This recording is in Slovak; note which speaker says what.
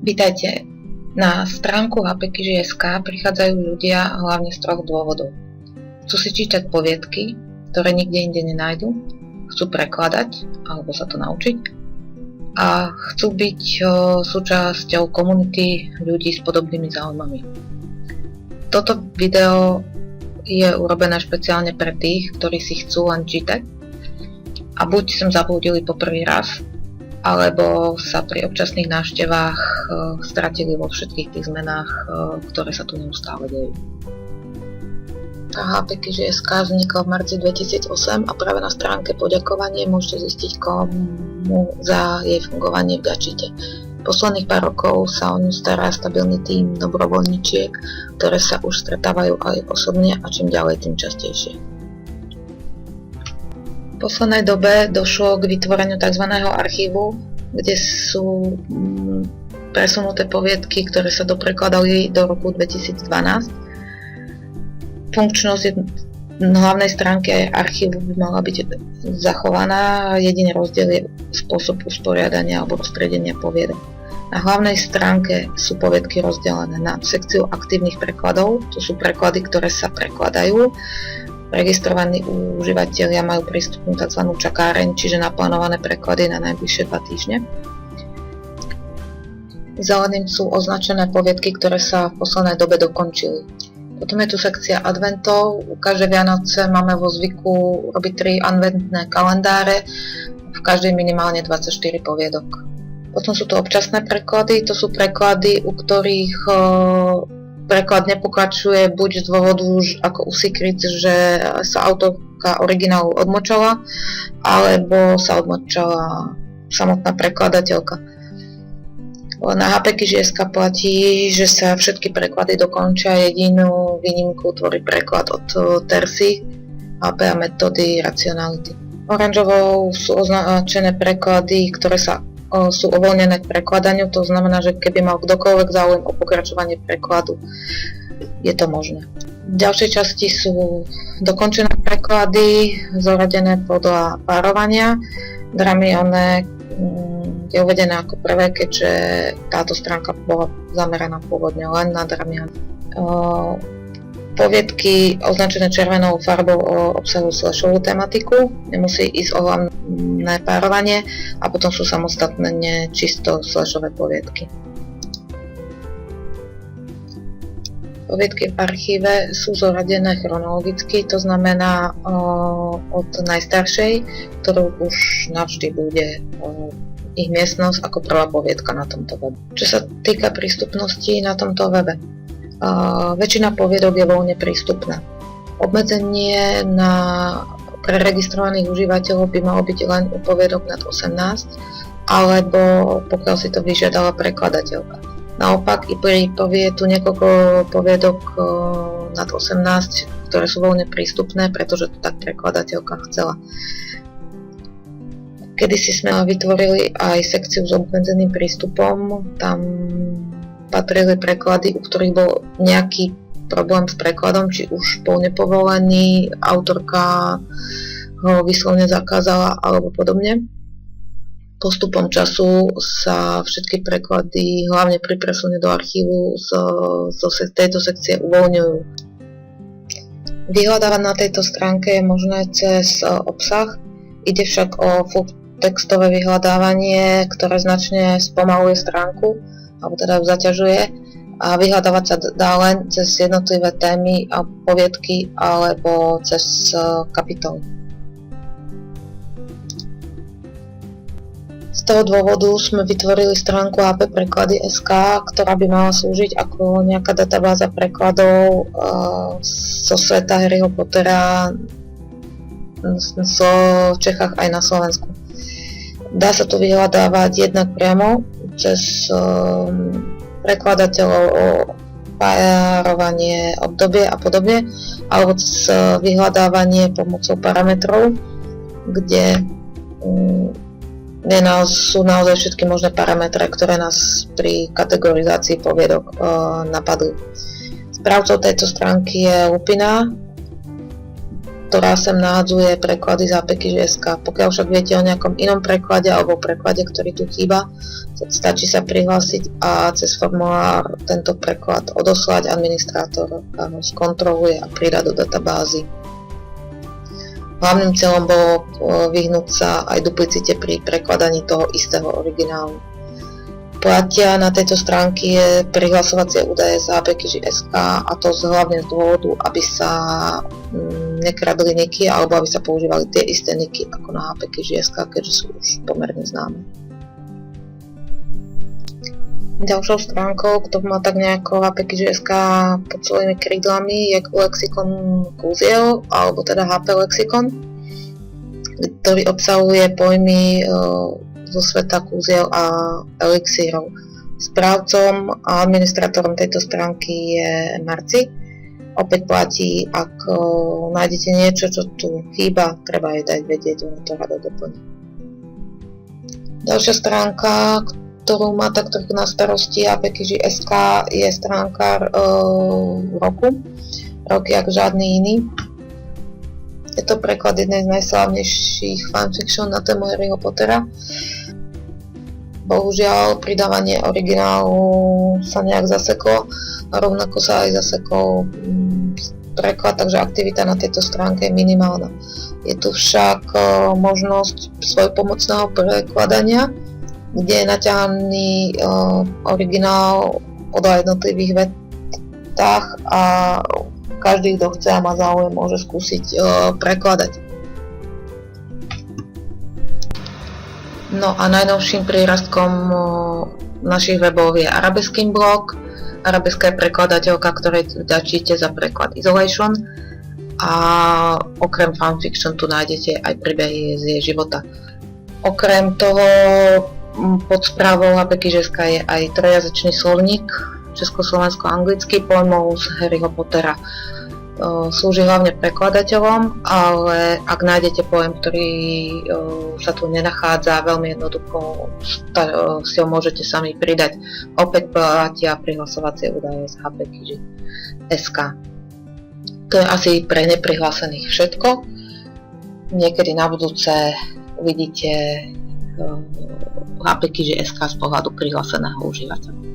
Speaker 1: Vítajte. Na stránku hpkyži.sk prichádzajú ľudia hlavne z troch dôvodov. Chcú si čítať poviedky, ktoré nikde inde nenájdu, chcú prekladať alebo sa to naučiť a chcú byť súčasťou komunity ľudí s podobnými záujmami. Toto video je urobené špeciálne pre tých, ktorí si chcú len čítať a buď sem zablúdili po prvý raz, alebo sa pri občasných návštevách stratili vo všetkých tých zmenách, ktoré sa tu neustále dejú. hpkyži.sk vznikla v marci 2008 a práve na stránke poďakovanie môžete zistiť, komu za jej fungovanie vďačíte. Posledných pár rokov sa o ňu stará stabilný tím dobrovoľníčiek, ktoré sa už stretávajú aj osobne a čím ďalej, tým častejšie. V poslednej dobe došlo k vytvoreniu tzv. Archívu, kde sú presunuté poviedky, ktoré sa doprekladali do roku 2012. Funkčnosť hlavnej stránky archívu by mala byť zachovaná, jediný rozdiel je spôsob usporiadania alebo rozstredenia poviedok. Na hlavnej stránke sú poviedky rozdelené na sekciu aktívnych prekladov, to sú preklady, ktoré sa prekladajú. Registrovaní užívateľia majú prístupnú tzv. Čakáreň, čiže naplánované preklady na najbližšie 2 týždne. Zeleným sú označené poviedky, ktoré sa v poslednej dobe dokončili. Potom je tu sekcia adventov. Každé Vianoce máme vo zvyku robiť 3 adventné kalendáre, v každej minimálne 24 poviedok. Potom sú tu občasné preklady, to sú preklady, u ktorých preklad nepokračuje buď z dôvodu ako u Secret, že sa autorka originálu odmočala, alebo sa odmočala samotná prekladateľka. Na hpkyži.sk platí, že sa všetky preklady dokončia, jedinú výnimku tvorí preklad od Tercy, HP a metódy racionality. Oranžovou sú označené preklady, ktoré sú uvoľnené k prekladaniu, to znamená, že keby mal kdokoľvek záujem o pokračovanie prekladu, je to možné. V ďalšej časti sú dokončené preklady, zoradené podľa párovania. Dramione je uvedené ako prvé, keďže táto stránka bola zameraná pôvodne len na Dramione. Poviedky označené červenou farbou obsahujú slashovú tematiku, nemusí ísť o hlavné párovanie a potom sú samostatne čisto slashové poviedky. Poviedky v archíve sú zoradené chronologicky, to znamená od najstaršej, ktorou už navždy bude ich miestnosť ako prvá poviedka na tomto webe. Čo sa týka prístupnosti na tomto webe, väčšina poviedok je voľne prístupná. Obmedzenie pre registrovaných užívateľov by malo byť len u poviedok nad 18, alebo pokiaľ si to vyžiadala prekladateľka. Naopak, i pri tu niekoľko poviedok nad 18, ktoré sú voľne prístupné, pretože to tak prekladateľka chcela. Kedysi sme vytvorili aj sekciu s obmedzeným prístupom, tam patrili preklady, u ktorých bol nejaký problém s prekladom, či už bol nepovolený, autorka ho vyslovne zakázala alebo podobne. Postupom času sa všetky preklady, hlavne pri presune do archívu, z tejto sekcie uvoľňujú. Vyhľadávať na tejto stránke je možné cez obsah, ide však o full textové vyhľadávanie, ktoré značne spomaluje stránku, alebo teda ju zaťažuje, a vyhľadávať sa dá len cez jednotlivé témy a poviedky alebo cez kapitoly. Z toho dôvodu sme vytvorili stránku hppreklady.sk, ktorá by mala slúžiť ako nejaká databáza prekladov zo sveta Harryho Pottera v Čechách aj na Slovensku. Dá sa tu vyhľadávať jednak priamo cez prekladateľov o párovanie, obdobie a podobne, alebo cez vyhľadávanie pomocou parametrov, kde sú naozaj všetky možné parametre, ktoré nás pri kategorizácii poviedok napadli. Správcou tejto stránky je Lupina. ktorá sem nahádzuje preklady z HPKG.sk. Pokiaľ však viete o nejakom inom preklade alebo preklade, ktorý tu chýba, stačí sa prihlásiť a cez formulár tento preklad odoslať, administrátor ho skontroluje a pridá do databázy. Hlavným cieľom bolo vyhnúť sa aj duplicite pri prekladaní toho istého originálu. Platia na tejto stránke je prihlasovacie údaje z HPKG.sk, a to hlavne z dôvodu, aby sa nekradli niky alebo aby sa používali tie isté niky ako na HPKG.sk, keďže sú už pomerne známe. Ďalšou stránkou, ktorú má tak nejako HPKG.sk pod svojimi krídlami, je lexikon kúziel, alebo teda HP lexikon, ktorý obsahuje pojmy zo sveta kúziel a elixírov. Správcom a administrátorom tejto stránky je Marci. Opäť platí, ak nájdete niečo, čo tu chýba, treba jej dať vedieť, ona to rado doplní. Ďalšia stránka, ktorú má tak trochu na starosti HPKG.sk, je stránka roku. Rok jak žiadny iný. Je to preklad jednej z najslávnejších fanfiction na tému Harryho Pottera. Bohužiaľ, pridávanie originálu sa nejak zaseklo a rovnako sa aj zasekol preklad, takže aktivita na tejto stránke je minimálna. Je tu však možnosť svojpomocného prekladania, kde je naťahaný originál podľa jednotlivých vetách a každý, kto chce a má záujem, môže skúsiť prekladať. No a najnovším prírastkom našich webov je Arabeskin blog. Arabeska je prekladateľka, ktorej vďačíte za preklad Isolation, a okrem fanfiction tu nájdete aj príbehy z jej života. Okrem toho pod správou HPKG.sk je aj trojazyčný slovník československo-anglický pojmov z Harryho Pottera. Slúži hlavne prekladateľom, ale ak nájdete pojem, ktorý sa tu nenachádza, veľmi jednoducho si ho môžete sami pridať. Opäť platia prihlasovacie údaje z HPKG.sk. To je asi pre neprihlásených všetko. Niekedy na budúce uvidíte HPKG.sk z pohľadu prihláseného užívateľa.